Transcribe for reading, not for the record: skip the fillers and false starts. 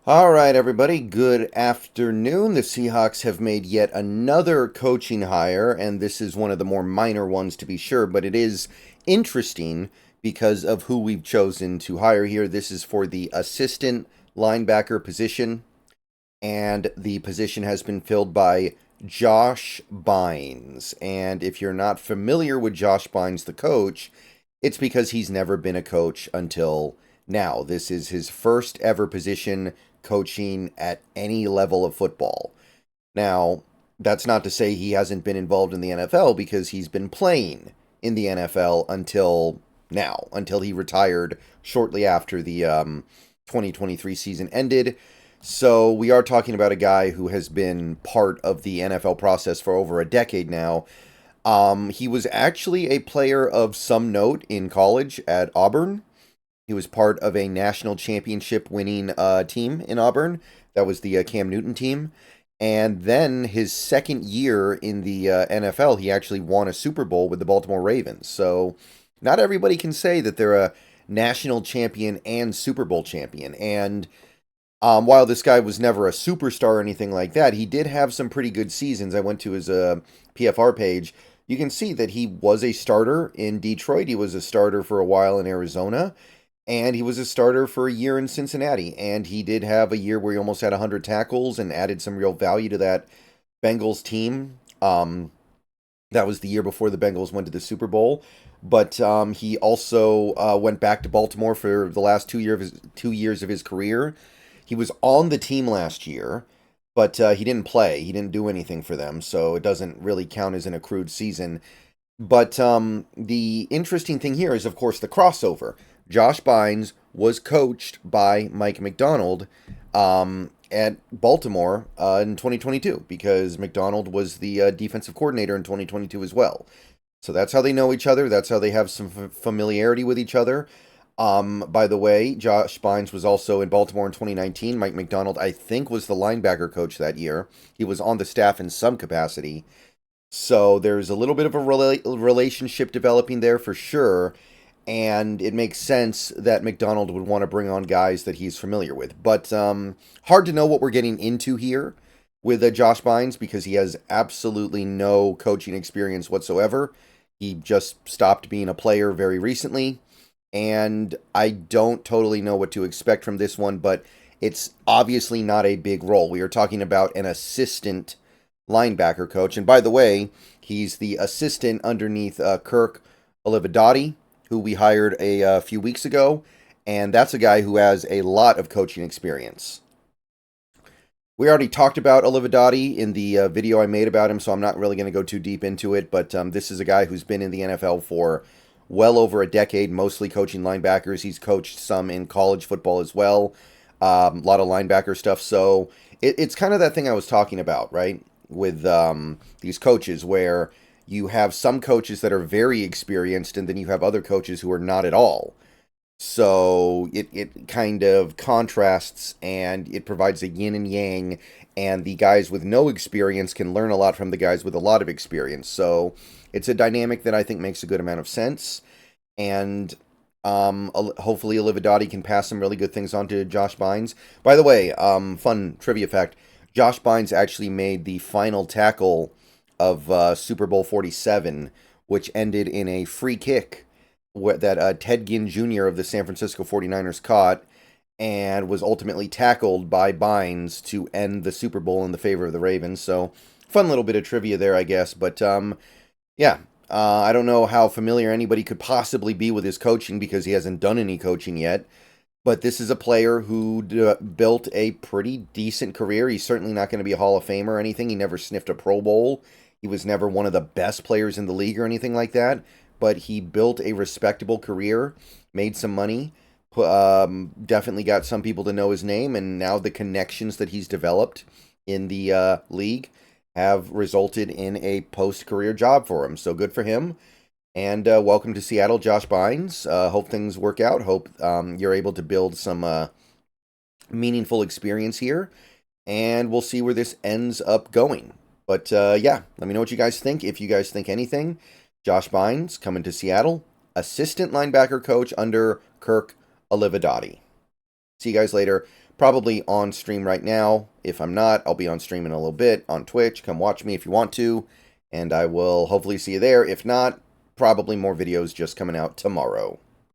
All right, everybody, good afternoon. The Seahawks have made yet another coaching hire, and this is one of the more minor ones to be sure, but it is interesting because of who we've chosen to hire here. This is for the assistant linebacker position, and the position has been filled by Josh Bynes. And if you're not familiar with Josh Bynes, the coach, it's because he's never been a coach until now. This is his first ever position coaching at any level of football. Now, that's not to say he hasn't been involved in the NFL because he's been playing in the NFL until now, until he retired shortly after the 2023 season ended. So we are talking about a guy who has been part of the NFL process for over a decade now. He was actually a player of some note in college at Auburn. He was part of a national championship winning team in Auburn. That was the Cam Newton team. And then his second year in the NFL, he actually won a Super Bowl with the Baltimore Ravens. So not everybody can say that they're a national champion and Super Bowl champion. And while this guy was never a superstar or anything like that, he did have some pretty good seasons. I went to his PFR page. You can see that he was a starter in Detroit. He was a starter for a while in Arizona. And he was a starter for a year in Cincinnati. And he did have a year where he almost had 100 tackles and added some real value to that Bengals team. That was the year before the Bengals went to the Super Bowl. But he also went back to Baltimore for the last 2 years of his career. He was on the team last year, but he didn't play. He didn't do anything for them, so it doesn't really count as an accrued season. But the interesting thing here is, of course, the crossover. Josh Bynes was coached by Mike Macdonald at Baltimore in 2022 because Macdonald was the defensive coordinator in 2022 as well. So that's how they know each other. That's how they have some familiarity with each other. By the way, Josh Bynes was also in Baltimore in 2019. Mike Macdonald, I think, was the linebacker coach that year. He was on the staff in some capacity. So there's a little bit of a relationship developing there for sure. And it makes sense that Macdonald would want to bring on guys that he's familiar with. But hard to know what we're getting into here with Josh Bynes because he has absolutely no coaching experience whatsoever. He just stopped being a player very recently. And I don't totally know what to expect from this one, but it's obviously not a big role. We are talking about an assistant linebacker coach. And by the way, he's the assistant underneath Kirk Olivadotti, who we hired a few weeks ago. And that's a guy who has a lot of coaching experience. We already talked about Olivadotti in the video I made about him, so I'm not really going to go too deep into it. But this is a guy who's been in the NFL for well over a decade, mostly coaching linebackers. He's coached some in college football as well, a lot of linebacker stuff. So it's kind of that thing I was talking about, right? With these coaches where you have some coaches that are very experienced and then you have other coaches who are not at all. So it kind of contrasts and it provides a yin and yang, and the guys with no experience can learn a lot from the guys with a lot of experience. So it's a dynamic that I think makes a good amount of sense. And hopefully Olivadotti can pass some really good things on to Josh Bynes. By the way, fun trivia fact, Josh Bynes actually made the final tackle of Super Bowl 47, which ended in a free kick that Ted Ginn Jr. of the San Francisco 49ers caught and was ultimately tackled by Bynes to end the Super Bowl in the favor of the Ravens. So, fun little bit of trivia there, I guess. But, yeah, I don't know how familiar anybody could possibly be with his coaching because he hasn't done any coaching yet. But this is a player who built a pretty decent career. He's certainly not going to be a Hall of Famer or anything. He never sniffed a Pro Bowl. He was never one of the best players in the league or anything like that. But he built a respectable career, made some money, definitely got some people to know his name, and now the connections that he's developed in the league have resulted in a post-career job for him. So good for him. And welcome to Seattle, Josh Bynes. Hope things work out. Hope you're able to build some meaningful experience here. And we'll see where this ends up going. But yeah, let me know what you guys think. If you guys think anything, Josh Bynes coming to Seattle, assistant linebacker coach under Kirk Olivadotti. See you guys later. Probably on stream right now. If I'm not, I'll be on stream in a little bit on Twitch. Come watch me if you want to. And I will hopefully see you there. If not, probably more videos just coming out tomorrow.